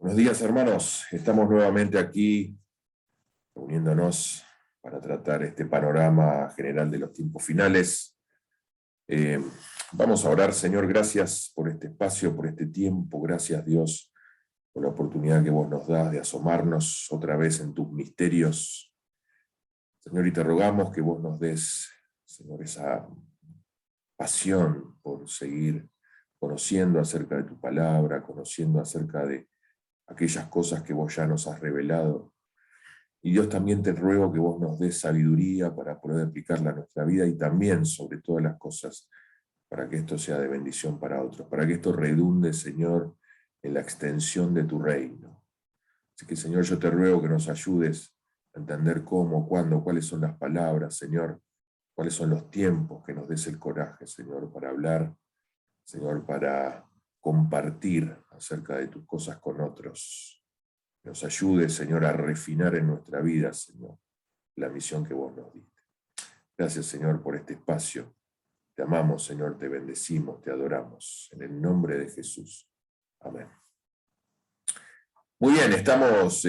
Buenos días, hermanos. Estamos nuevamente aquí reuniéndonos para tratar este panorama general de los tiempos finales. Vamos a orar. Señor, gracias por este espacio, por este tiempo. Gracias, Dios, por la oportunidad que vos nos das de asomarnos otra vez en tus misterios. Señor, y te rogamos que vos nos des, Señor, esa pasión por seguir conociendo acerca de tu palabra, conociendo acerca de aquellas cosas que vos ya nos has revelado. Y Dios, también te ruego que vos nos des sabiduría para poder aplicarla a nuestra vida y también, sobre todas las cosas, para que esto sea de bendición para otros, para que esto redunde, Señor, en la extensión de tu reino. Así que, Señor, yo te ruego que nos ayudes a entender cómo, cuándo, cuáles son las palabras, Señor, cuáles son los tiempos, que nos des el coraje, Señor, para hablar, Señor, para compartir acerca de tus cosas con otros. Nos ayude, Señor, a refinar en nuestra vida, Señor, la misión que vos nos diste. Gracias, Señor, por este espacio. Te amamos, Señor, te bendecimos, te adoramos. En el nombre de Jesús. Amén. Muy bien, estamos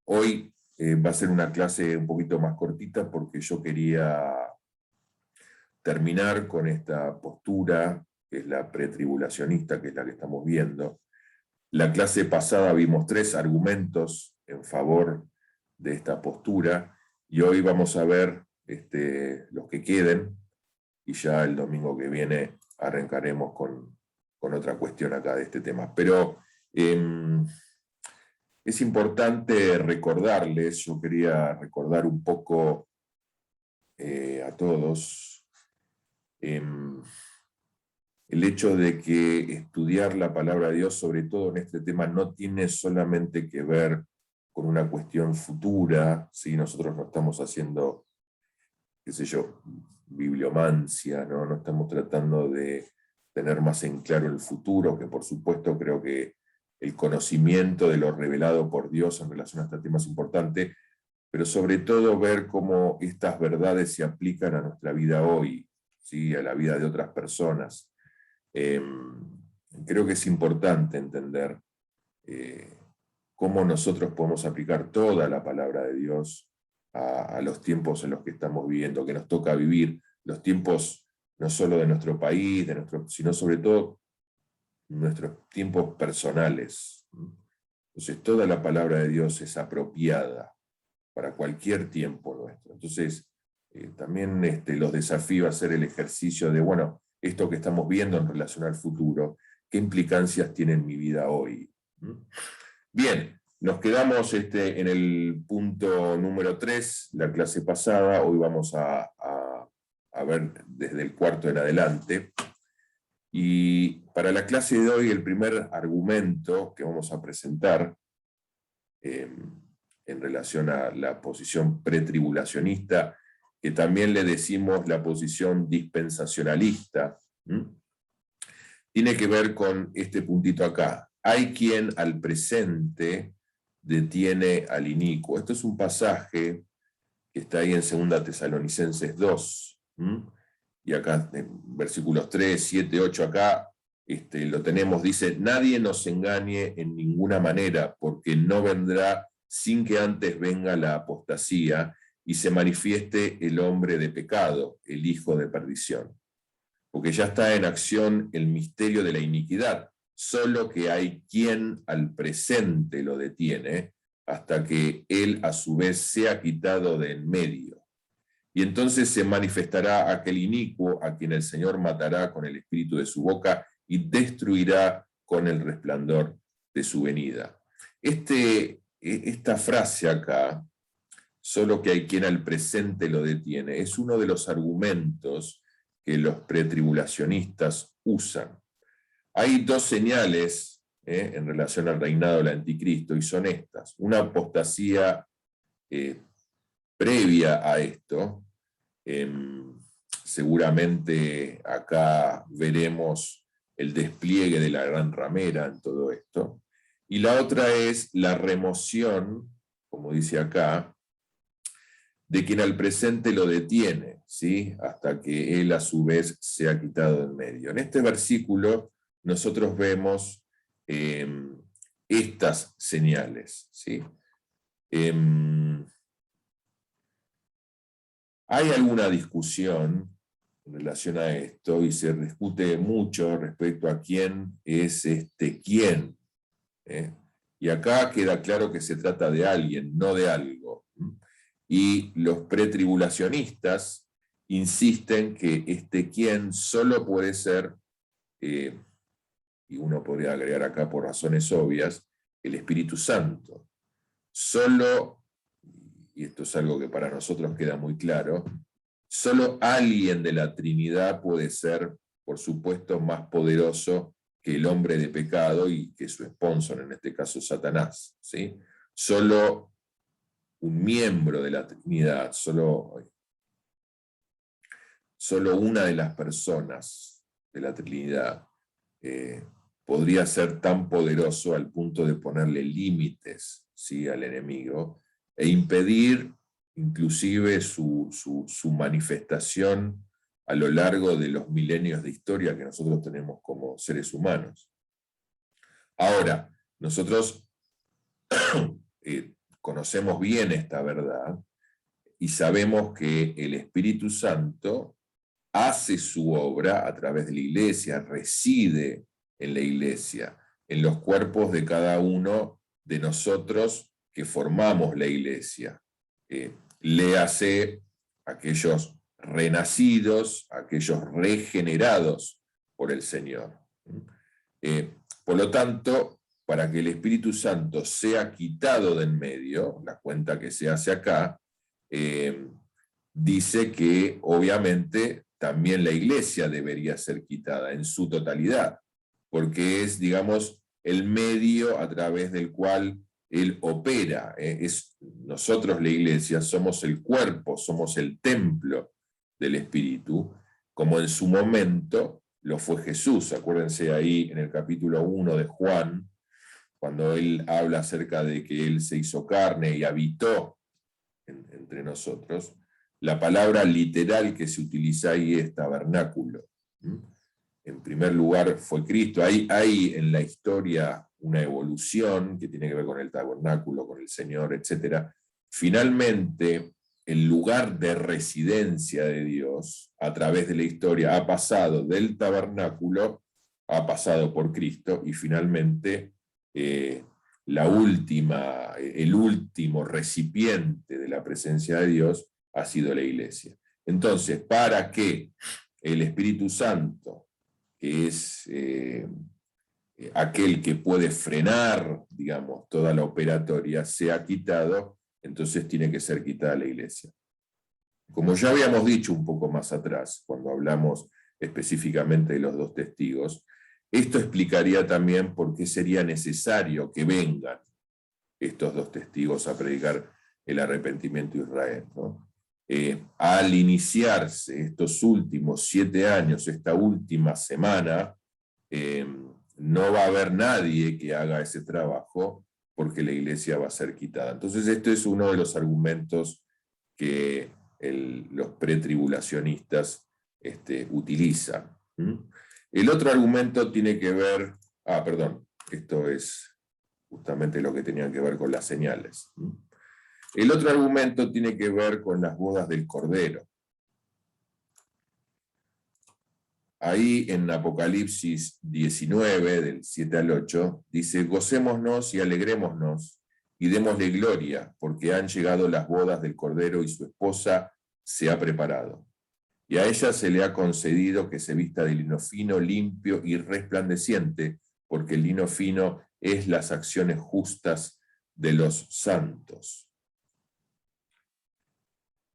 hoy, va a ser una clase un poquito más cortita porque yo quería terminar con esta postura, que es la pretribulacionista, que es la que estamos viendo. La clase pasada vimos 3 argumentos en favor de esta postura y hoy vamos a ver los que queden y ya el domingo que viene arrancaremos con otra cuestión acá de este tema. Pero es importante recordarles, yo quería recordar un poco a todos el hecho de que estudiar la palabra de Dios, sobre todo en este tema, no tiene solamente que ver con una cuestión futura, ¿sí? Nosotros no estamos haciendo, qué sé yo, bibliomancia, ¿no? No estamos tratando de tener más en claro el futuro, que por supuesto creo que el conocimiento de lo revelado por Dios en relación a este tema es importante, pero sobre todo ver cómo estas verdades se aplican a nuestra vida hoy, ¿sí? A la vida de otras personas. Creo que es importante entender cómo nosotros podemos aplicar toda la palabra de Dios a los tiempos en los que estamos viviendo, que nos toca vivir, los tiempos no solo de nuestro país, sino sobre todo nuestros tiempos personales. Entonces toda la palabra de Dios es apropiada para cualquier tiempo nuestro. Entonces también los desafío a hacer el ejercicio de, bueno, esto que estamos viendo en relación al futuro, ¿qué implicancias tiene en mi vida hoy? Bien, nos quedamos en el punto número 3, la clase pasada, hoy vamos a ver desde el 4 en adelante. Y para la clase de hoy, el primer argumento que vamos a presentar en relación a la posición pretribulacionista, que también le decimos la posición dispensacionalista, tiene que ver con este puntito acá. Hay quien al presente detiene al inicuo. Esto es un pasaje que está ahí en 2 Tesalonicenses 2, y acá en versículos 3, 7, 8 acá, lo tenemos, dice, nadie nos engañe en ninguna manera, porque no vendrá sin que antes venga la apostasía y se manifieste el hombre de pecado, el hijo de perdición. Porque ya está en acción el misterio de la iniquidad, solo que hay quien al presente lo detiene hasta que él a su vez sea quitado de en medio. Y entonces se manifestará aquel inicuo a quien el Señor matará con el espíritu de su boca y destruirá con el resplandor de su venida. Esta frase acá, solo que hay quien al presente lo detiene, es uno de los argumentos que los pretribulacionistas usan. Hay 2 señales en relación al reinado del anticristo, y son estas. Una apostasía previa a esto, seguramente acá veremos el despliegue de la gran ramera en todo esto, y la otra es la remoción, como dice acá, de quien al presente lo detiene, ¿sí? Hasta que él a su vez sea quitado en medio. En este versículo nosotros vemos estas señales, ¿sí? Hay alguna discusión en relación a esto y se discute mucho respecto a quién es este quién. Y acá queda claro que se trata de alguien, no de algo. Y los pretribulacionistas insisten que este quién solo puede ser, y uno podría agregar acá por razones obvias, el Espíritu Santo. Solo, y esto es algo que para nosotros queda muy claro, solo alguien de la Trinidad puede ser, por supuesto, más poderoso que el hombre de pecado y que su sponsor, en este caso Satanás, ¿sí? Solo un miembro de la Trinidad, solo una de las personas de la Trinidad podría ser tan poderoso al punto de ponerle límites, ¿sí?, al enemigo e impedir inclusive su manifestación a lo largo de los milenios de historia que nosotros tenemos como seres humanos. Ahora, nosotros conocemos bien esta verdad y sabemos que el Espíritu Santo hace su obra a través de la iglesia, reside en la iglesia, en los cuerpos de cada uno de nosotros que formamos la iglesia. Léase aquellos renacidos, aquellos regenerados por el Señor. Por lo tanto, para que el Espíritu Santo sea quitado de en medio, la cuenta que se hace acá, dice que obviamente también la iglesia debería ser quitada en su totalidad, porque es, digamos, el medio a través del cual él opera. Nosotros, la iglesia, somos el cuerpo, somos el templo del Espíritu, como en su momento lo fue Jesús. Acuérdense ahí en el capítulo 1 de Juan, cuando él habla acerca de que él se hizo carne y habitó entre nosotros. La palabra literal que se utiliza ahí es tabernáculo. En primer lugar fue Cristo. Hay en la historia una evolución que tiene que ver con el tabernáculo, con el Señor, etc. Finalmente, el lugar de residencia de Dios a través de la historia ha pasado del tabernáculo, ha pasado por Cristo y finalmente el último recipiente de la presencia de Dios ha sido la iglesia. Entonces, para que el Espíritu Santo, que es aquel que puede frenar, digamos, toda la operatoria, sea quitado, entonces tiene que ser quitada la iglesia. Como ya habíamos dicho un poco más atrás, cuando hablamos específicamente de los dos testigos, esto explicaría también por qué sería necesario que vengan estos dos testigos a predicar el arrepentimiento de Israel, ¿no? Al iniciarse estos últimos 7 años, esta última semana, no va a haber nadie que haga ese trabajo porque la iglesia va a ser quitada. Entonces, este es uno de los argumentos que los pretribulacionistas utilizan. El otro argumento tiene que ver, perdón, esto es justamente lo que tenía que ver con las señales. El otro argumento tiene que ver con las bodas del Cordero. Ahí en Apocalipsis 19, del 7 al 8, dice: gocémonos y alegrémonos y démosle gloria, porque han llegado las bodas del Cordero y su esposa se ha preparado. Y a ella se le ha concedido que se vista de lino fino, limpio y resplandeciente, porque el lino fino es las acciones justas de los santos.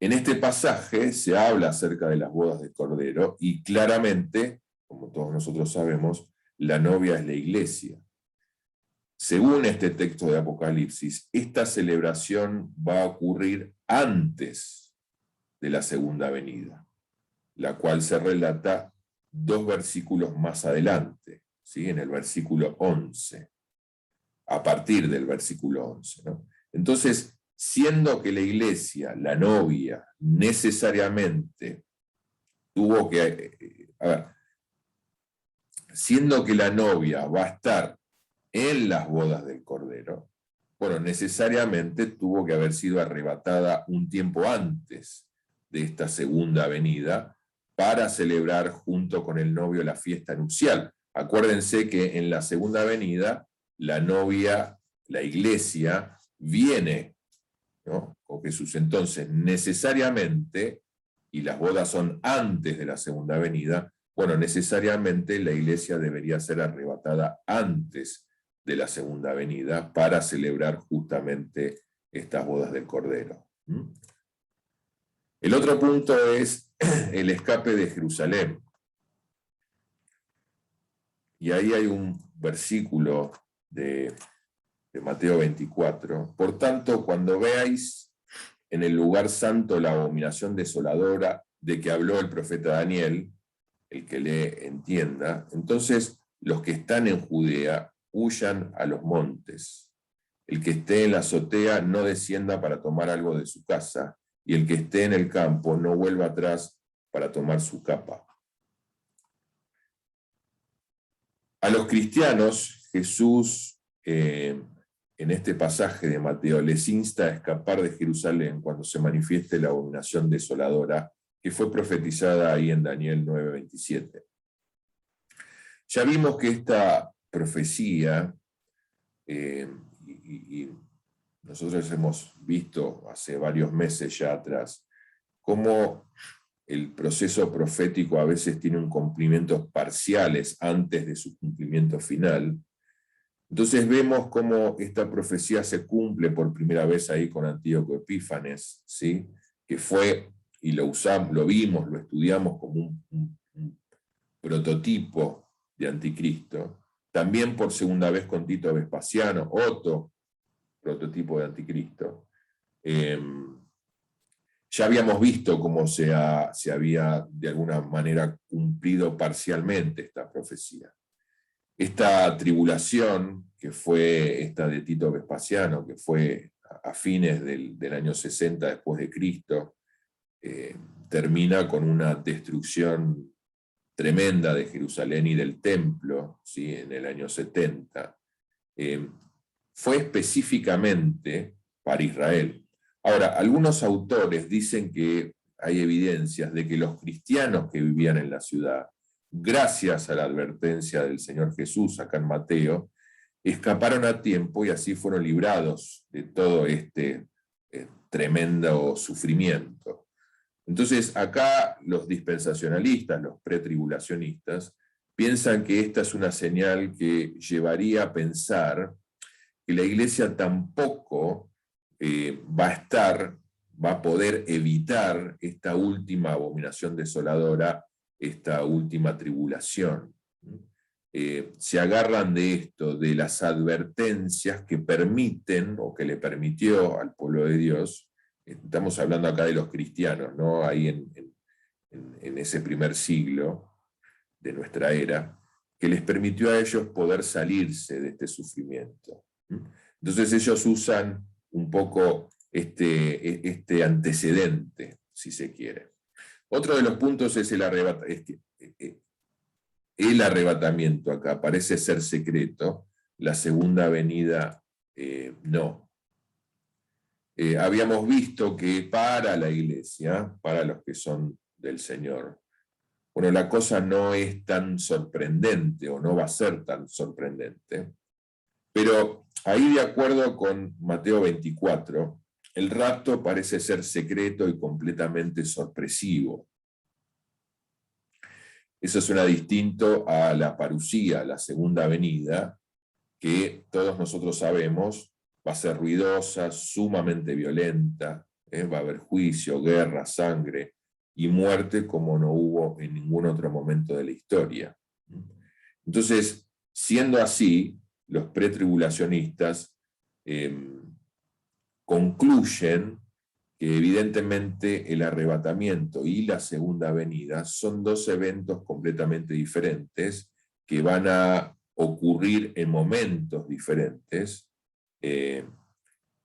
En este pasaje se habla acerca de las bodas del Cordero y claramente, como todos nosotros sabemos, la novia es la iglesia. Según este texto de Apocalipsis, esta celebración va a ocurrir antes de la segunda venida, la cual se relata 2 versículos más adelante, ¿sí? En el versículo 11, a partir del versículo 11, ¿no? Entonces, siendo que la iglesia, la novia, necesariamente tuvo que, siendo que la novia va a estar en las bodas del Cordero, bueno, necesariamente tuvo que haber sido arrebatada un tiempo antes de esta segunda venida para celebrar junto con el novio la fiesta nupcial. Acuérdense que en la segunda venida la novia, la iglesia, viene, ¿no?, con Jesús. Entonces, necesariamente, y las bodas son antes de la segunda venida, bueno, necesariamente la iglesia debería ser arrebatada antes de la segunda venida para celebrar justamente estas bodas del Cordero. El otro punto es el escape de Jerusalén. Y ahí hay un versículo de Mateo 24. Por tanto, cuando veáis en el lugar santo la abominación desoladora de que habló el profeta Daniel, el que le entienda, entonces los que están en Judea huyan a los montes. El que esté en la azotea no descienda para tomar algo de su casa, y el que esté en el campo no vuelva atrás para tomar su capa. A los cristianos, Jesús, en este pasaje de Mateo, les insta a escapar de Jerusalén cuando se manifieste la abominación desoladora que fue profetizada ahí en Daniel 9:27. Ya vimos que esta profecía, y nosotros hemos visto hace varios meses ya atrás, cómo el proceso profético a veces tiene un cumplimientos parciales antes de su cumplimiento final. Entonces vemos cómo esta profecía se cumple por primera vez ahí con Antíoco Epífanes, ¿sí?, que fue, y lo usamos, lo vimos, lo estudiamos como un prototipo de anticristo. También por segunda vez con Tito Vespasiano, otro prototipo de anticristo. Ya habíamos visto cómo se había de alguna manera cumplido parcialmente esta profecía. Esta tribulación, que fue esta de Tito Vespasiano, que fue a fines del año 60 después de Cristo, termina con una destrucción tremenda de Jerusalén y del templo, ¿sí?, en el año 70. Fue específicamente para Israel. Ahora, algunos autores dicen que hay evidencias de que los cristianos que vivían en la ciudad, gracias a la advertencia del Señor Jesús acá en Mateo, escaparon a tiempo y así fueron librados de todo este tremendo sufrimiento. Entonces, acá los dispensacionalistas, los pretribulacionistas, piensan que esta es una señal que llevaría a pensar que la iglesia tampoco va a poder evitar esta última abominación desoladora, esta última tribulación. Se agarran de esto, de las advertencias que permiten, o que le permitió al pueblo de Dios, estamos hablando acá de los cristianos, ¿no?, ahí en ese primer siglo de nuestra era, que les permitió a ellos poder salirse de este sufrimiento. Entonces ellos usan un poco este antecedente, si se quiere. Otro de los puntos es el arrebatamiento. Acá parece ser secreto, la segunda venida no. Habíamos visto que para la iglesia, para los que son del Señor, bueno, la cosa no es tan sorprendente, o no va a ser tan sorprendente, pero ahí, de acuerdo con Mateo 24, el rapto parece ser secreto y completamente sorpresivo. Eso suena distinto a la parusía, la segunda venida, que todos nosotros sabemos va a ser ruidosa, sumamente violenta, va a haber juicio, guerra, sangre y muerte como no hubo en ningún otro momento de la historia. Entonces, siendo así, los pretribulacionistas concluyen que evidentemente el arrebatamiento y la segunda venida son dos eventos completamente diferentes que van a ocurrir en momentos diferentes, y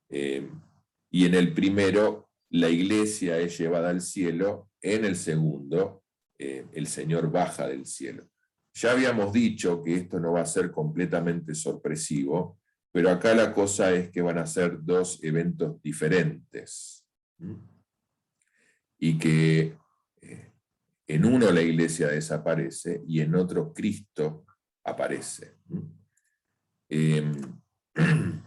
en el primero la iglesia es llevada al cielo, en el segundo el Señor baja del cielo. Ya habíamos dicho que esto no va a ser completamente sorpresivo, pero acá la cosa es que van a ser dos eventos diferentes. Y que en uno la iglesia desaparece y en otro Cristo aparece.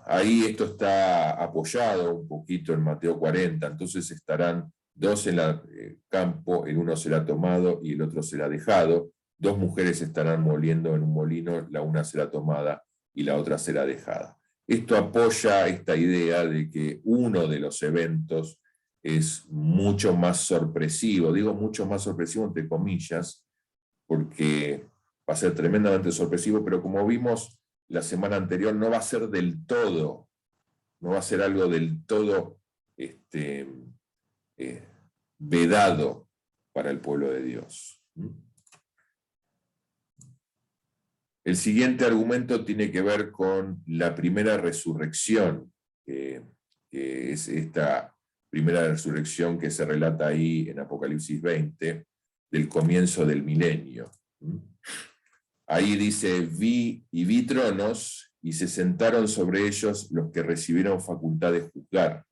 Ahí esto está apoyado un poquito en Mateo 40, entonces estarán dos en el campo, el uno será tomado y el otro será dejado. Dos mujeres estarán moliendo en un molino, la una será tomada y la otra será dejada. Esto apoya esta idea de que uno de los eventos es mucho más sorpresivo. Digo mucho más sorpresivo entre comillas, porque va a ser tremendamente sorpresivo, pero como vimos la semana anterior, no va a ser del todo, no va a ser algo del todo vedado para el pueblo de Dios. El siguiente argumento tiene que ver con la primera resurrección, que es esta primera resurrección que se relata ahí en Apocalipsis 20, del comienzo del milenio. Ahí dice, vi tronos, y se sentaron sobre ellos los que recibieron facultad de juzgar.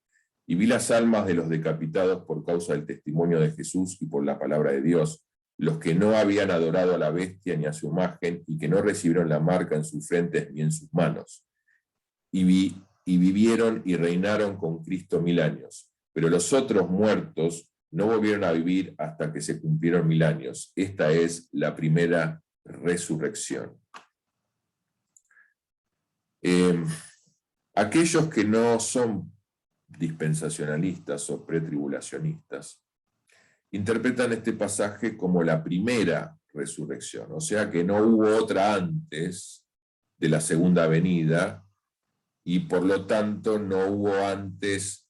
Y vi las almas de los decapitados por causa del testimonio de Jesús y por la palabra de Dios, los que no habían adorado a la bestia ni a su imagen, y que no recibieron la marca en sus frentes ni en sus manos. Y vivieron y reinaron con Cristo 1000 años. Pero los otros muertos no volvieron a vivir hasta que se cumplieron 1000 años. Esta es la primera resurrección. Aquellos que no son dispensacionalistas o pretribulacionistas interpretan este pasaje como la primera resurrección, o sea que no hubo otra antes de la segunda venida y por lo tanto no hubo antes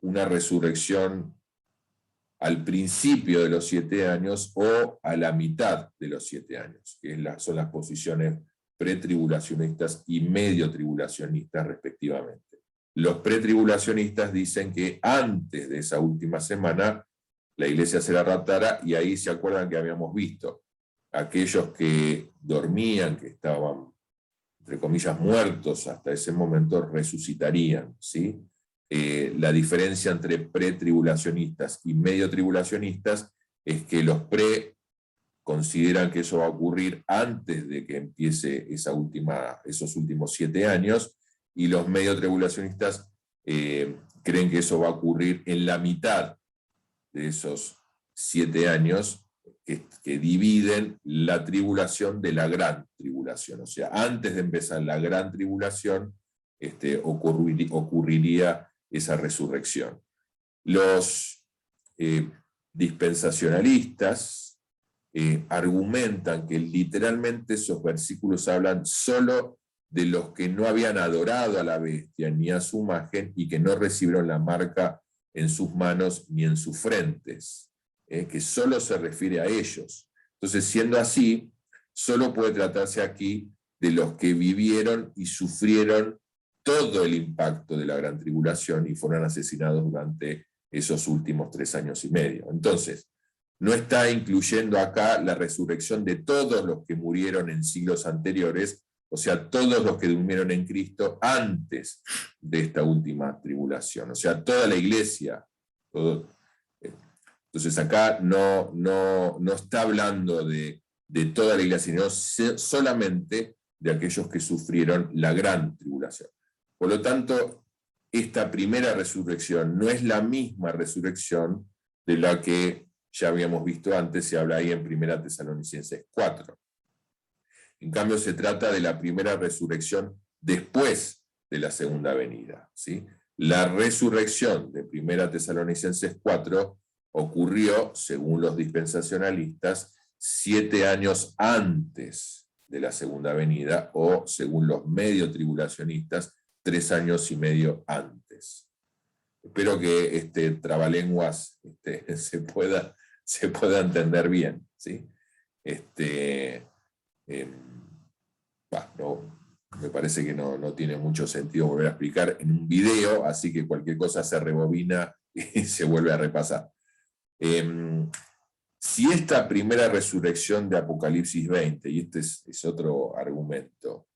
una resurrección al principio de los 7 años o a la mitad de los 7 años, que son las posiciones pretribulacionistas y medio tribulacionistas respectivamente. Los pretribulacionistas dicen que antes de esa última semana la iglesia será raptada, y ahí se acuerdan que habíamos visto aquellos que dormían, que estaban entre comillas muertos hasta ese momento, resucitarían, ¿sí? La diferencia entre pretribulacionistas y medio tribulacionistas es que los pre consideran que eso va a ocurrir antes de que empiece esos últimos 7 años, y los medio tribulacionistas creen que eso va a ocurrir en la mitad de esos 7 años que dividen la tribulación de la gran tribulación. O sea, antes de empezar la gran tribulación ocurriría esa resurrección. Los dispensacionalistas argumentan que literalmente esos versículos hablan solo de los que no habían adorado a la bestia ni a su imagen y que no recibieron la marca en sus manos ni en sus frentes, que solo se refiere a ellos. Entonces, siendo así, solo puede tratarse aquí de los que vivieron y sufrieron todo el impacto de la gran tribulación y fueron asesinados durante esos últimos 3 años y medio. Entonces, no está incluyendo acá la resurrección de todos los que murieron en siglos anteriores, o sea, todos los que durmieron en Cristo antes de esta última tribulación, o sea, toda la iglesia. Entonces acá no está hablando de toda la iglesia, sino solamente de aquellos que sufrieron la gran tribulación. Por lo tanto, esta primera resurrección no es la misma resurrección de la que ya habíamos visto antes, se habla ahí en 1 Tesalonicenses 4. En cambio, se trata de la primera resurrección después de la segunda venida, ¿sí? La resurrección de 1 Tesalonicenses 4 ocurrió, según los dispensacionalistas, 7 años antes de la segunda venida, o según los medio tribulacionistas, 3 años y medio antes. Espero que este trabalenguas se pueda entender bien, ¿sí? Me parece que no tiene mucho sentido volver a explicar en un video, así que cualquier cosa se rebobina y se vuelve a repasar. Si esta primera resurrección de Apocalipsis 20, y este es otro argumento,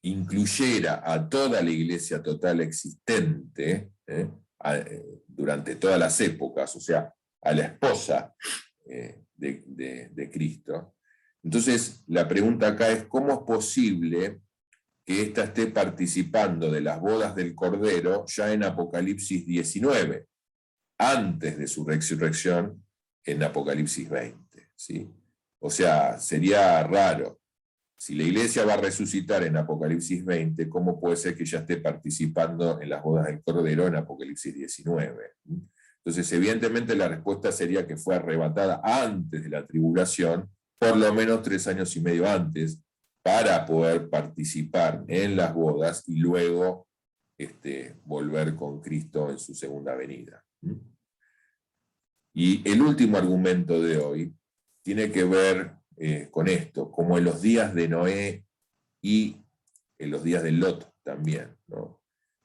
incluyera a toda la iglesia total existente durante todas las épocas, o sea, a la esposa de Cristo, entonces la pregunta acá es: ¿cómo es posible que ésta esté participando de las bodas del Cordero ya en Apocalipsis 19, antes de su resurrección en Apocalipsis 20? ¿Sí? O sea, sería raro. Si la iglesia va a resucitar en Apocalipsis 20, ¿cómo puede ser que ya esté participando en las bodas del Cordero en Apocalipsis 19? Entonces, evidentemente la respuesta sería que fue arrebatada antes de la tribulación, por lo menos 3 años y medio antes, para poder participar en las bodas y luego volver con Cristo en su segunda venida. Y el último argumento de hoy tiene que ver con esto, como en los días de Noé y en los días de Lot también, ¿no?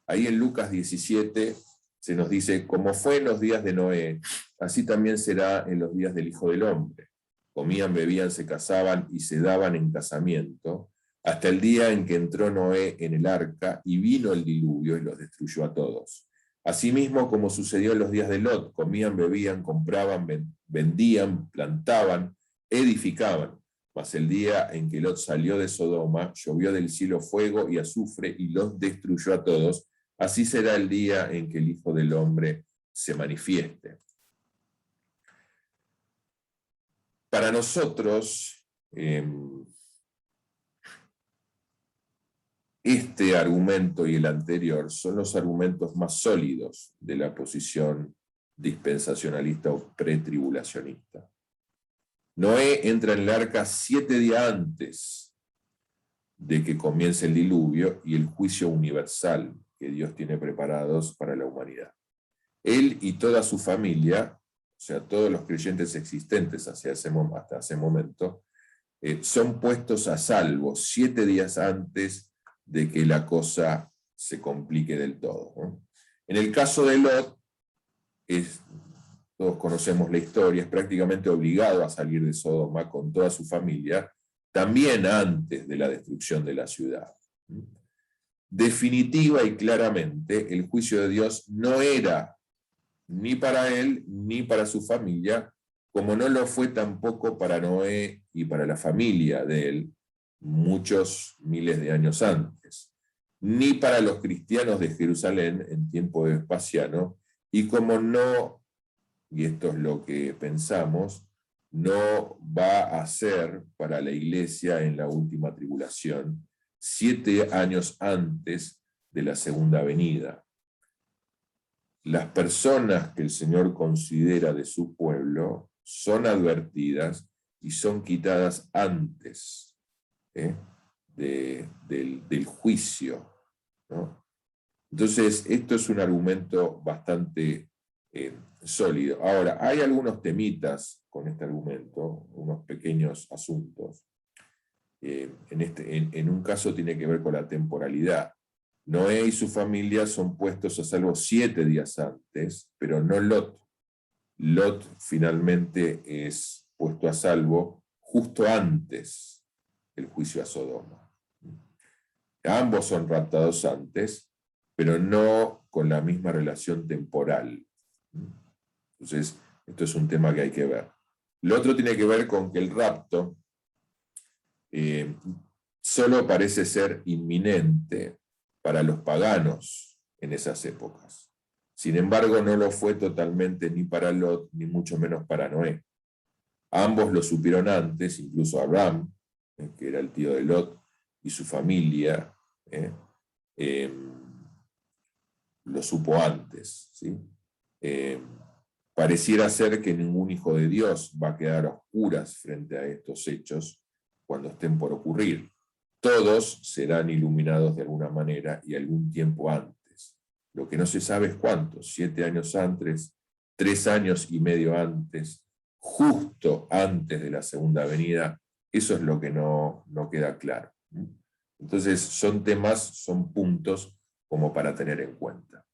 Ahí en Lucas 17 se nos dice: como fue en los días de Noé, así también será en los días del Hijo del Hombre. Comían, bebían, se casaban y se daban en casamiento, hasta el día en que entró Noé en el arca y vino el diluvio y los destruyó a todos. Asimismo, como sucedió en los días de Lot, comían, bebían, compraban, vendían, plantaban, edificaban. Mas el día en que Lot salió de Sodoma, llovió del cielo fuego y azufre y los destruyó a todos. Así será el día en que el Hijo del Hombre se manifieste. Para nosotros, este argumento y el anterior son los argumentos más sólidos de la posición dispensacionalista o pretribulacionista. Noé entra en el arca 7 días antes de que comience el diluvio y el juicio universal que Dios tiene preparados para la humanidad. Él y toda su familia, o sea, todos los creyentes existentes hasta ese momento, son puestos a salvo 7 días antes de que la cosa se complique del todo, ¿no? En el caso de Lot, todos conocemos la historia, es prácticamente obligado a salir de Sodoma con toda su familia, también antes de la destrucción de la ciudad. Definitiva y claramente, el juicio de Dios no era ni para él ni para su familia, como no lo fue tampoco para Noé y para la familia de él muchos miles de años antes, ni para los cristianos de Jerusalén en tiempo de Vespasiano, y como no, y esto es lo que pensamos, no va a ser para la iglesia en la última tribulación, 7 años antes de la segunda venida. Las personas que el Señor considera de su pueblo son advertidas y son quitadas antes del juicio, ¿no? Entonces, esto es un argumento bastante sólido. Ahora, hay algunos temitas con este argumento, unos pequeños asuntos. En un caso tiene que ver con la temporalidad. Noé y su familia son puestos a salvo 7 días antes, pero no Lot. Lot finalmente es puesto a salvo justo antes del juicio a Sodoma. Ambos son raptados antes, pero no con la misma relación temporal. Entonces, esto es un tema que hay que ver. Lo otro tiene que ver con que el rapto solo parece ser inminente para los paganos en esas épocas. Sin embargo, no lo fue totalmente ni para Lot, ni mucho menos para Noé. Ambos lo supieron antes, incluso Abraham, que era el tío de Lot, y su familia, lo supo antes, ¿sí? Pareciera ser que ningún hijo de Dios va a quedar a oscuras frente a estos hechos cuando estén por ocurrir. Todos serán iluminados de alguna manera y algún tiempo antes. Lo que no se sabe es cuántos, 7 años antes, 3 años y medio antes, justo antes de la segunda venida. Eso es lo que no queda claro. Entonces son temas, son puntos como para tener en cuenta.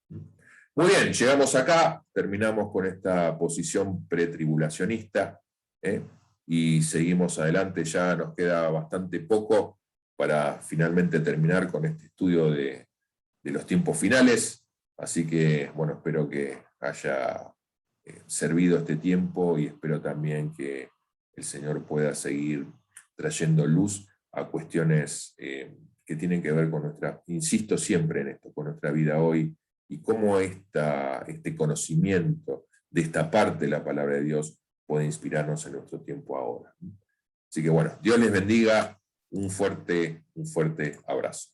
Muy bien, llegamos acá, terminamos con esta posición pretribulacionista, y seguimos adelante, ya nos queda bastante poco para finalmente terminar con este estudio de los tiempos finales, así que, bueno, espero que haya servido este tiempo y espero también que el Señor pueda seguir trayendo luz a cuestiones que tienen que ver con nuestra, insisto siempre en esto, con nuestra vida hoy, y cómo este conocimiento de esta parte de la palabra de Dios puede inspirarnos en nuestro tiempo ahora. Así que bueno, Dios les bendiga, un fuerte abrazo.